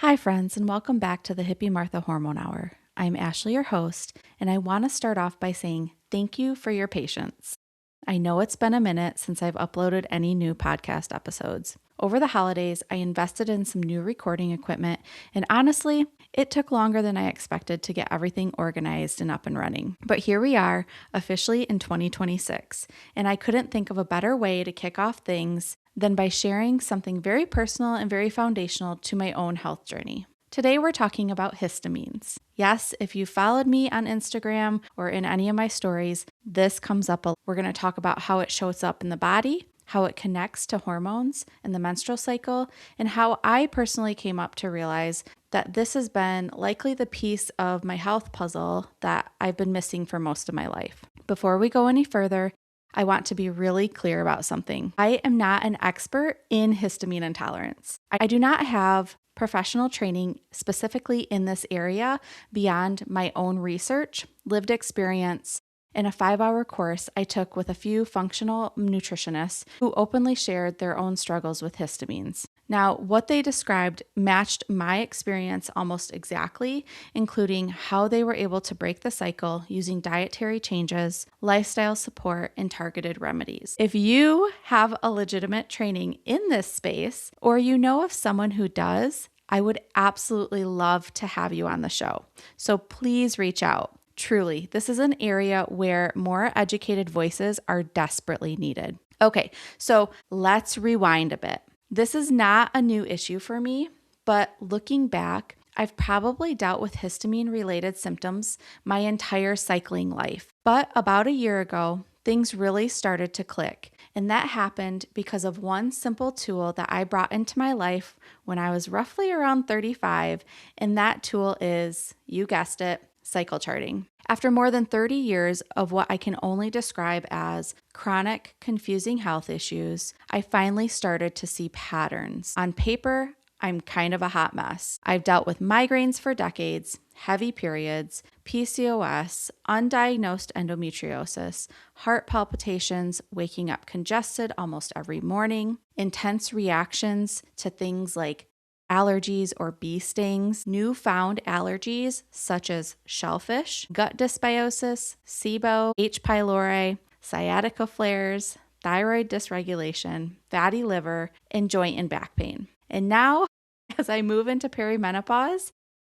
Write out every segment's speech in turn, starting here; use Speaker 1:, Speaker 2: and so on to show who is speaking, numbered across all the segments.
Speaker 1: Hi, friends, and welcome back to the Hippie Martha Hormone Hour. I'm Ashley, your host, and I want to start off by saying thank you for your patience. I know it's been a minute since I've uploaded any new podcast episodes. Over the holidays, I invested in some new recording equipment, and honestly, it took longer than I expected to get everything organized and up and running. But here we are, officially in 2026, and I couldn't think of a better way to kick off things than by sharing something very personal and very foundational to my own health journey. Today, we're talking about histamines. Yes, if you followed me on Instagram or in any of my stories, this comes up. We're going to talk about how it shows up in the body, how it connects to hormones and the menstrual cycle, and how I personally came up to realize that this has been likely the piece of my health puzzle that I've been missing for most of my life. Before we go any further, I want to be really clear about something. I am not an expert in histamine intolerance. I do not have professional training specifically in this area beyond my own research, lived experience, and a 5-hour course I took with a few functional nutritionists who openly shared their own struggles with histamines. Now, what they described matched my experience almost exactly, including how they were able to break the cycle using dietary changes, lifestyle support, and targeted remedies. If you have a legitimate training in this space, or you know of someone who does, I would absolutely love to have you on the show. So please reach out. Truly, this is an area where more educated voices are desperately needed. Okay, so let's rewind a bit. This is not a new issue for me, but looking back, I've probably dealt with histamine-related symptoms my entire cycling life. But about a year ago, things really started to click, and that happened because of one simple tool that I brought into my life when I was roughly around 35, and that tool is, you guessed it, cycle charting. After more than 30 years of what I can only describe as chronic, confusing health issues, I finally started to see patterns. On paper, I'm kind of a hot mess. I've dealt with migraines for decades, heavy periods, PCOS, undiagnosed endometriosis, heart palpitations, waking up congested almost every morning, intense reactions to things like allergies or bee stings, newfound allergies such as shellfish, gut dysbiosis, SIBO, H. pylori, sciatica flares, thyroid dysregulation, fatty liver, and joint and back pain. And now, as I move into perimenopause,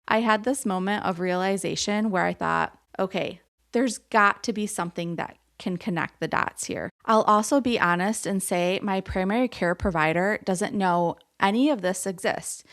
Speaker 1: I had this moment of realization where I thought, okay, there's got to be something that can connect the dots here. I'll also be honest and say my primary care provider doesn't know any of this exists.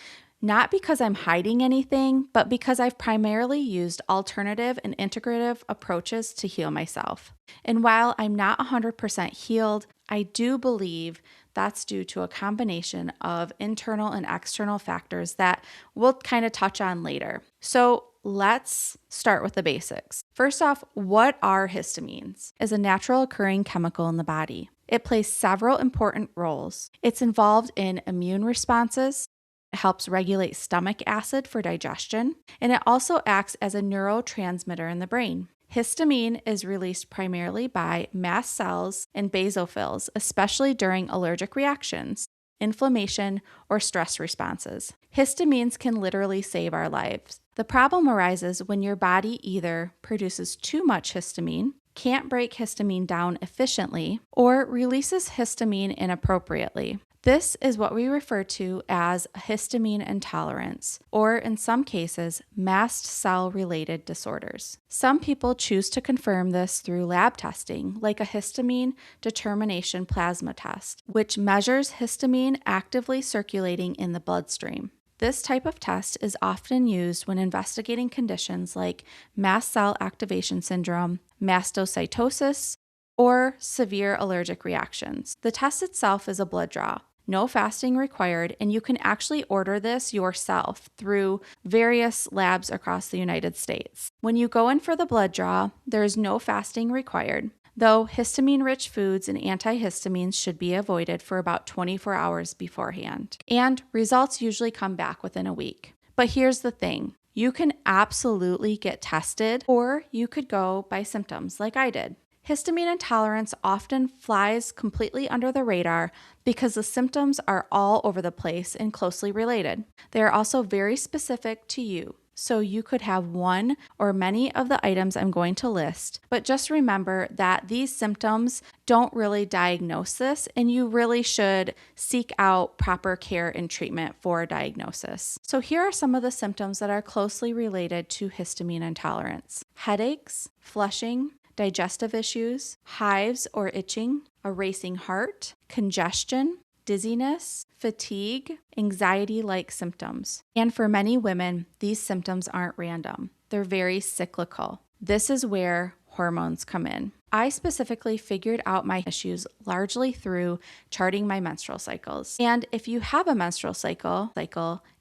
Speaker 1: Not because I'm hiding anything, but because I've primarily used alternative and integrative approaches to heal myself. And while I'm not 100% healed, I do believe that's due to a combination of internal and external factors that we'll kind of touch on later. So let's start with the basics. First off, what are histamines? It's a natural occurring chemical in the body. It plays several important roles. It's involved in immune responses. It helps regulate stomach acid for digestion, and it also acts as a neurotransmitter in the brain. Histamine is released primarily by mast cells and basophils, especially during allergic reactions, inflammation, or stress responses. Histamines can literally save our lives. The problem arises when your body either produces too much histamine, can't break histamine down efficiently, or releases histamine inappropriately. This is what we refer to as histamine intolerance, or in some cases, mast cell-related disorders. Some people choose to confirm this through lab testing, like a histamine determination plasma test, which measures histamine actively circulating in the bloodstream. This type of test is often used when investigating conditions like mast cell activation syndrome, mastocytosis, or severe allergic reactions. The test itself is a blood draw. No fasting required, and you can actually order this yourself through various labs across the United States. When you go in for the blood draw, there is no fasting required, though histamine-rich foods and antihistamines should be avoided for about 24 hours beforehand. And results usually come back within a week. But here's the thing. You can absolutely get tested, or you could go by symptoms like I did. Histamine intolerance often flies completely under the radar because the symptoms are all over the place and closely related. They are also very specific to you. So you could have one or many of the items I'm going to list, but just remember that these symptoms don't really diagnose this, and you really should seek out proper care and treatment for diagnosis. So here are some of the symptoms that are closely related to histamine intolerance: headaches, flushing, digestive issues, hives or itching, a racing heart, congestion, dizziness, fatigue, anxiety-like symptoms. And for many women, these symptoms aren't random. They're very cyclical. This is where hormones come in. I specifically figured out my issues largely through charting my menstrual cycles. And if you have a menstrual cycle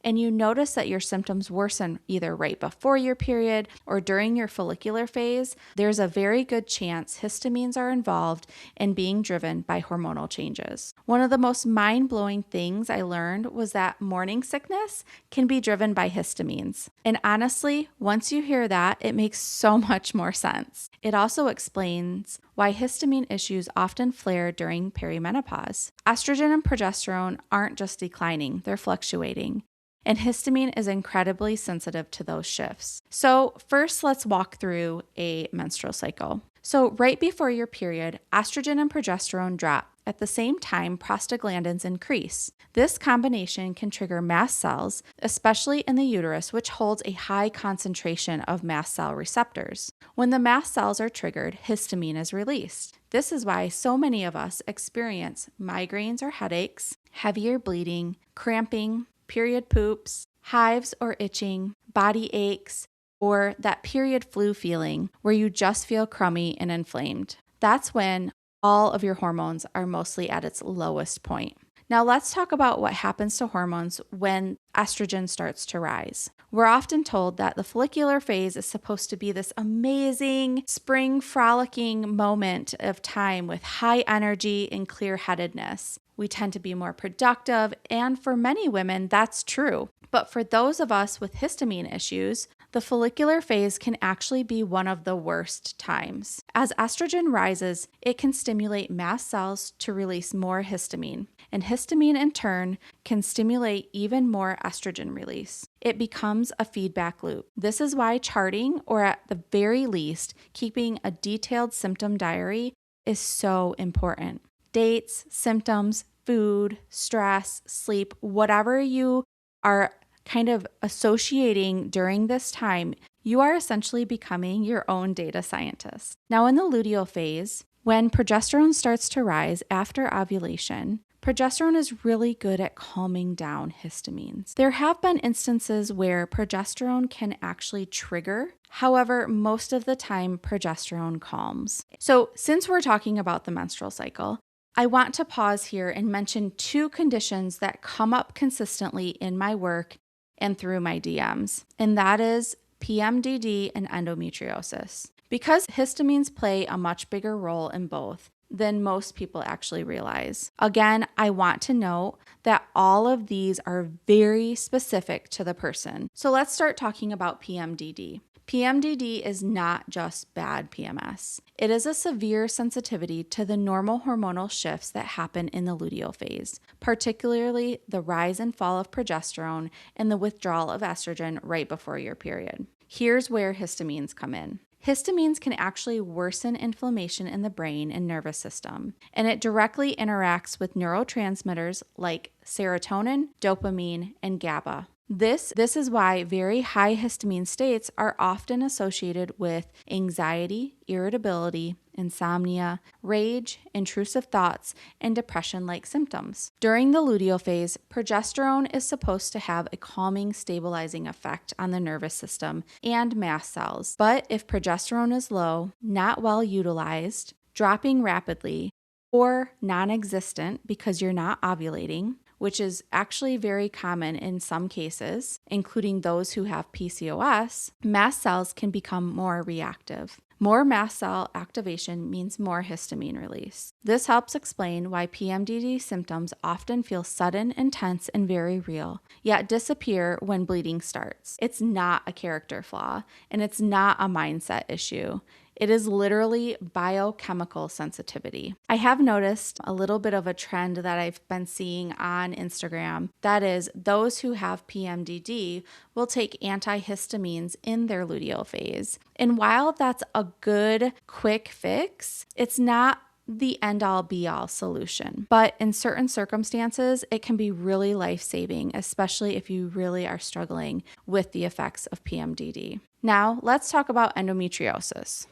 Speaker 1: and you notice that your symptoms worsen either right before your period or during your follicular phase, there's a very good chance histamines are involved in being driven by hormonal changes. One of the most mind-blowing things I learned was that morning sickness can be driven by histamines. And honestly, once you hear that, it makes so much more sense. It also explains why histamine issues often flare during perimenopause. Estrogen and progesterone aren't just declining, they're fluctuating. And histamine is incredibly sensitive to those shifts. So first, let's walk through a menstrual cycle. So right before your period, estrogen and progesterone drop. At the same time, prostaglandins increase. This combination can trigger mast cells, especially in the uterus, which holds a high concentration of mast cell receptors. When the mast cells are triggered, histamine is released. This is why so many of us experience migraines or headaches, heavier bleeding, cramping, period poops, hives or itching, body aches, or that period flu feeling where you just feel crummy and inflamed. That's when all of your hormones are mostly at its lowest point. Now let's talk about what happens to hormones when estrogen starts to rise. We're often told that the follicular phase is supposed to be this amazing spring frolicking moment of time with high energy and clear-headedness. We tend to be more productive, and for many women, that's true. But for those of us with histamine issues, the follicular phase can actually be one of the worst times. As estrogen rises, it can stimulate mast cells to release more histamine, and histamine in turn can stimulate even more estrogen release. It becomes a feedback loop. This is why charting, or at the very least, keeping a detailed symptom diary, is so important. Dates, symptoms, food, stress, sleep, whatever you are kind of associating during this time, you are essentially becoming your own data scientist. Now, in the luteal phase, when progesterone starts to rise after ovulation, progesterone is really good at calming down histamines. There have been instances where progesterone can actually trigger. However, most of the time, progesterone calms. So, since we're talking about the menstrual cycle, I want to pause here and mention two conditions that come up consistently in my work and through my DMs, and that is PMDD and endometriosis. Because histamines play a much bigger role in both than most people actually realize. Again, I want to note that all of these are very specific to the person. So let's start talking about PMDD. PMDD is not just bad PMS. It is a severe sensitivity to the normal hormonal shifts that happen in the luteal phase, particularly the rise and fall of progesterone and the withdrawal of estrogen right before your period. Here's where histamines come in. Histamines can actually worsen inflammation in the brain and nervous system, and it directly interacts with neurotransmitters like serotonin, dopamine, and GABA. This is why very high histamine states are often associated with anxiety, irritability, insomnia, rage, intrusive thoughts, and depression-like symptoms. During the luteal phase, progesterone is supposed to have a calming, stabilizing effect on the nervous system and mast cells. But if progesterone is low, not well utilized, dropping rapidly, or non-existent because you're not ovulating, which is actually very common in some cases, including those who have PCOS, mast cells can become more reactive. More mast cell activation means more histamine release. This helps explain why PMDD symptoms often feel sudden, intense, and very real, yet disappear when bleeding starts. It's not a character flaw, and it's not a mindset issue. It is literally biochemical sensitivity. I have noticed a little bit of a trend that I've been seeing on Instagram. That is, those who have PMDD will take antihistamines in their luteal phase. And while that's a good quick fix, it's not the end-all be-all solution. But in certain circumstances, it can be really life-saving, especially if you really are struggling with the effects of PMDD. Now, let's talk about endometriosis.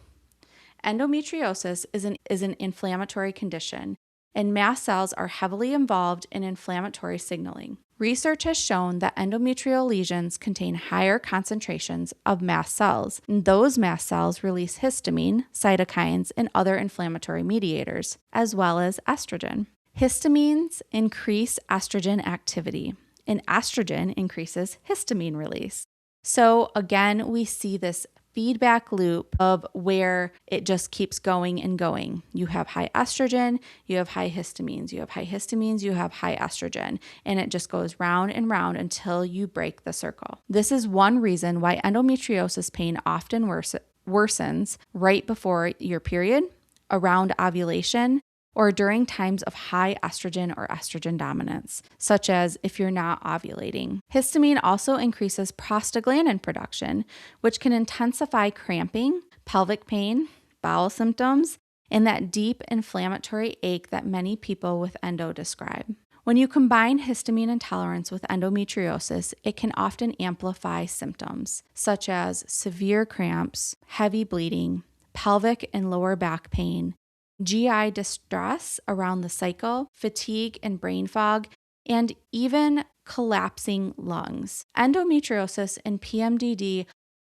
Speaker 1: Endometriosis is an inflammatory condition, and mast cells are heavily involved in inflammatory signaling. Research has shown that endometrial lesions contain higher concentrations of mast cells, and those mast cells release histamine, cytokines, and other inflammatory mediators, as well as estrogen. Histamines increase estrogen activity, and estrogen increases histamine release. So again, we see this feedback loop of where it just keeps going and going. You have high estrogen, you have high histamines, you have high histamines, you have high estrogen, and it just goes round and round until you break the circle. This is one reason why endometriosis pain often worsens right before your period, around ovulation, or during times of high estrogen or estrogen dominance, such as if you're not ovulating. Histamine also increases prostaglandin production, which can intensify cramping, pelvic pain, bowel symptoms, and that deep inflammatory ache that many people with endo describe. When you combine histamine intolerance with endometriosis, it can often amplify symptoms, such as severe cramps, heavy bleeding, pelvic and lower back pain, GI distress around the cycle, fatigue and brain fog, and even collapsing lungs. Endometriosis and PMDD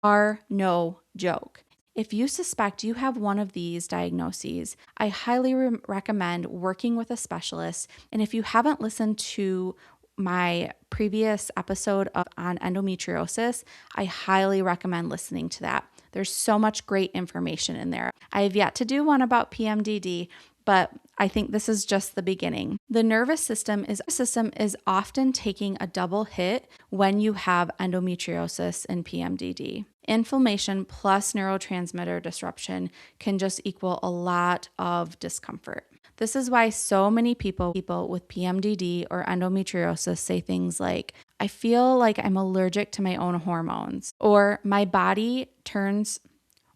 Speaker 1: are no joke. If you suspect you have one of these diagnoses, I highly recommend working with a specialist. And if you haven't listened to my previous episode on endometriosis, I highly recommend listening to that. There's so much great information in there. I have yet to do one about PMDD, but I think this is just the beginning. The nervous system is often taking a double hit when you have endometriosis and PMDD. Inflammation plus neurotransmitter disruption can just equal a lot of discomfort. This is why so many people with PMDD or endometriosis say things like, I feel like I'm allergic to my own hormones, or my body turns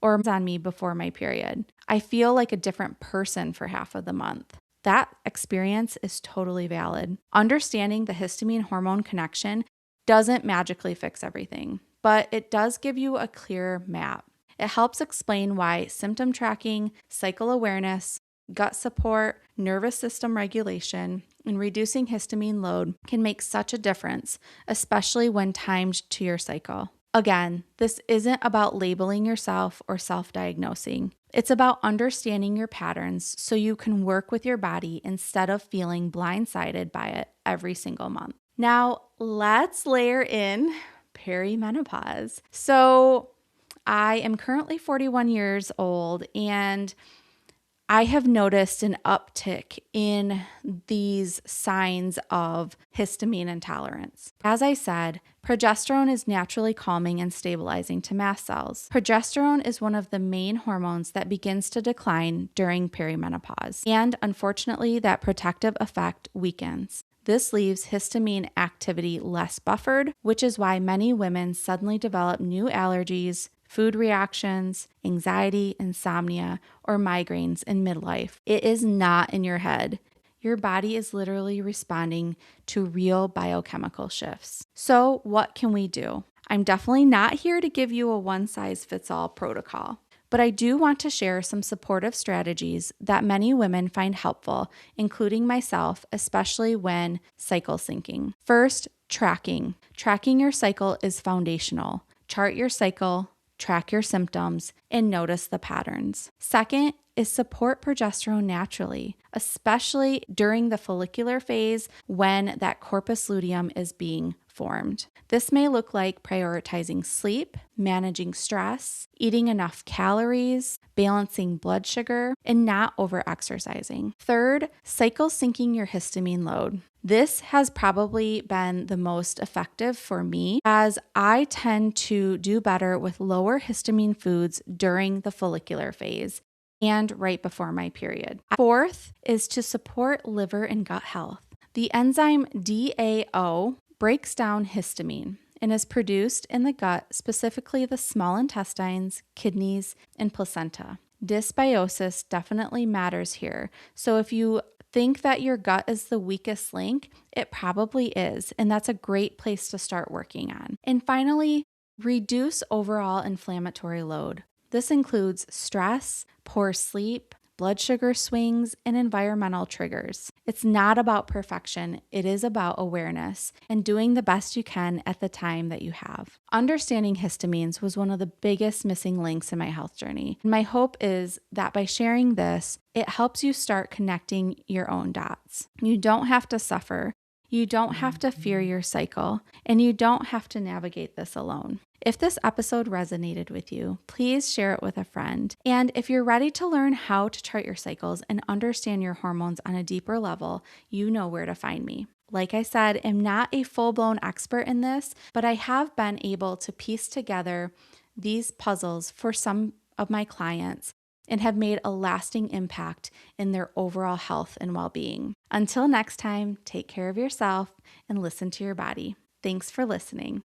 Speaker 1: on me before my period. I feel like a different person for half of the month. That experience is totally valid. Understanding the histamine hormone connection doesn't magically fix everything, but it does give you a clear map. It helps explain why symptom tracking, cycle awareness, gut support, nervous system regulation, and reducing histamine load can make such a difference, especially when timed to your cycle. Again, this isn't about labeling yourself or self-diagnosing. It's about understanding your patterns so you can work with your body instead of feeling blindsided by it every single month. Now, let's layer in perimenopause. So, I am currently 41 years old, and I have noticed an uptick in these signs of histamine intolerance. As I said, progesterone is naturally calming and stabilizing to mast cells. Progesterone is one of the main hormones that begins to decline during perimenopause, and unfortunately, that protective effect weakens. This leaves histamine activity less buffered, which is why many women suddenly develop new allergies, food reactions, anxiety, insomnia, or migraines in midlife. It is not in your head. Your body is literally responding to real biochemical shifts. So, what can we do? I'm definitely not here to give you a one-size-fits-all protocol, but I do want to share some supportive strategies that many women find helpful, including myself, especially when cycle syncing. First, tracking. Tracking your cycle is foundational. Chart your cycle, track your symptoms, and notice the patterns. Second is support progesterone naturally, especially during the follicular phase when that corpus luteum is being formed. This may look like prioritizing sleep, managing stress, eating enough calories, balancing blood sugar, and not over-exercising. Third, cycle syncing your histamine load. This has probably been the most effective for me, as I tend to do better with lower histamine foods during the follicular phase and right before my period. Fourth is to support liver and gut health. The enzyme DAO breaks down histamine and is produced in the gut, specifically the small intestines, kidneys, and placenta. Dysbiosis definitely matters here. So if you think that your gut is the weakest link, it probably is, and that's a great place to start working on. And finally, reduce overall inflammatory load. This includes stress, poor sleep, blood sugar swings, and environmental triggers. It's not about perfection, it is about awareness and doing the best you can at the time that you have. Understanding histamines was one of the biggest missing links in my health journey. And my hope is that by sharing this, it helps you start connecting your own dots. You don't have to suffer. You don't have to fear your cycle, and you don't have to navigate this alone. If this episode resonated with you, please share it with a friend. And if you're ready to learn how to chart your cycles and understand your hormones on a deeper level, you know where to find me. Like I said, I'm not a full-blown expert in this, but I have been able to piece together these puzzles for some of my clients and have made a lasting impact in their overall health and well-being. Until next time, take care of yourself and listen to your body. Thanks for listening.